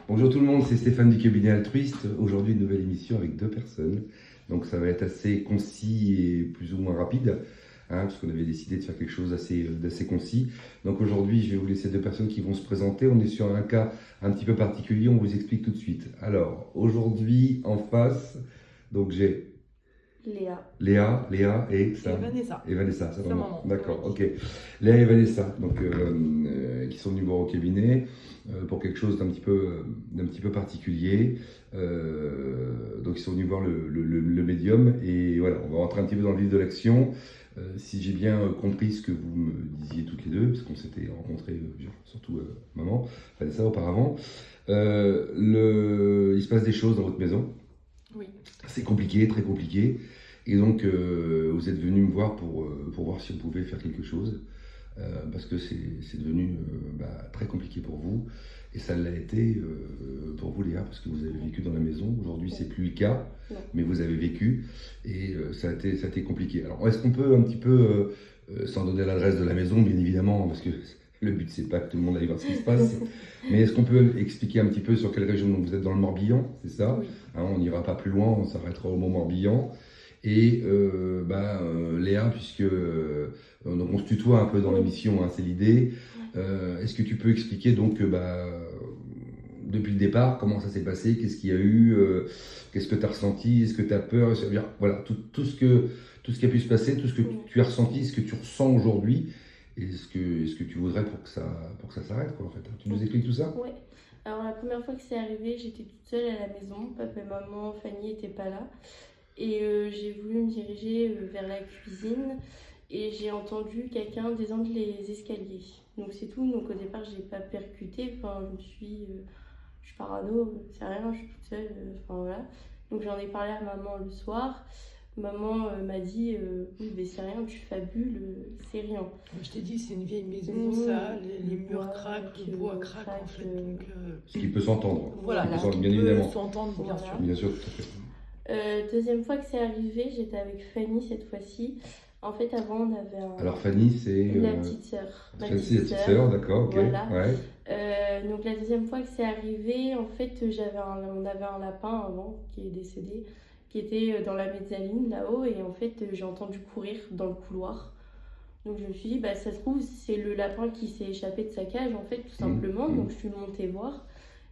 Bonjour tout le monde, c'est Stéphane du cabinet Altruiste. Aujourd'hui, une nouvelle émission avec deux personnes. Donc ça va être assez concis et plus ou moins rapide, parce qu'on avait décidé de faire quelque chose d'assez concis. Donc aujourd'hui, je vais vous laisser deux personnes qui vont se présenter. On est sur un cas un petit peu particulier, on vous explique tout de suite. Alors, aujourd'hui, en face, donc j'ai Léa et Sam. Vanessa. Et Vanessa, sa Sa maman. maman. D'accord, Oui. ok. Léa et Vanessa, donc, qui sont venus voir au cabinet pour quelque chose d'un petit peu particulier. Donc ils sont venus voir le médium et voilà, on va rentrer un petit peu dans le vif de l'action. Si j'ai bien compris ce que vous me disiez toutes les deux, parce qu'on s'était rencontrés, surtout maman, Vanessa auparavant, il se passe des choses dans votre maison. Oui. C'est compliqué, très compliqué. Et donc, vous êtes venu me voir pour voir si on pouvait faire quelque chose, parce que c'est devenu très compliqué pour vous. Et ça l'a été pour vous, Léa, parce que vous avez vécu dans la maison. Aujourd'hui, c'est plus le cas, mais vous avez vécu. Et ça a été compliqué. Alors, est-ce qu'on peut un petit peu, sans donner l'adresse de la maison, bien évidemment, parce que le but, c'est pas que tout le monde aille voir ce qui se passe, mais est-ce qu'on peut expliquer un petit peu sur quelle région? Donc, vous êtes dans le Morbihan, c'est ça? Oui. On n'ira pas plus loin, on s'arrêtera au Mont-Morbihan. Et Léa, puisque donc on se tutoie un peu dans l'émission, c'est l'idée. Est-ce que tu peux expliquer donc depuis le départ comment ça s'est passé, qu'est-ce qu'il y a eu, qu'est-ce que tu as ressenti, est-ce que tu as peur, voilà tout ce qui a pu se passer, tout ce que tu as ressenti, ce que tu ressens aujourd'hui, et ce que tu voudrais pour que ça s'arrête quoi en fait. Tu nous expliques tout ça? Ouais. Alors la première fois que c'est arrivé, j'étais toute seule à la maison. Papa et maman, Fanny n'étaient pas là. Et j'ai voulu me diriger vers la cuisine et j'ai entendu quelqu'un descendre les escaliers. Donc c'est tout. Donc au départ, j'ai pas percuté. Enfin, je suis parano, c'est rien, je suis toute seule. Enfin voilà. Donc j'en ai parlé à maman le soir. Maman m'a dit oui, mais c'est rien, tu fabules, c'est rien. Je t'ai dit, c'est une vieille maison, ça, les murs craquent, le bois craque en fait. Donc, Ce qui peut s'entendre. Voilà, Bien qui évidemment. peut s'entendre, bien Voilà. sûr. Bien sûr, tout à fait. Deuxième fois que c'est arrivé, j'étais avec Fanny cette fois-ci. En fait, avant, on avait Alors Fanny, c'est la petite sœur. Fanny, c'est la petite sœur, d'accord, ok. Voilà. Ouais. Donc la deuxième fois que c'est arrivé, en fait, on avait un lapin avant qui est décédé, qui était dans la mezzanine là-haut, et en fait, j'ai entendu courir dans le couloir. Donc je me suis dit, bah ça se trouve, c'est le lapin qui s'est échappé de sa cage, en fait, tout simplement. Donc je suis montée voir,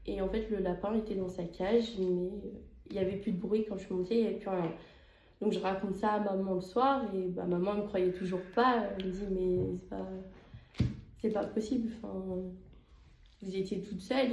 et en fait, le lapin était dans sa cage, mais il n'y avait plus de bruit quand je suis montée, il n'y avait plus rien. Donc je raconte ça à maman le soir, et maman ne me croyait toujours pas. Elle me dit, mais c'est pas possible, enfin, vous étiez toute seule.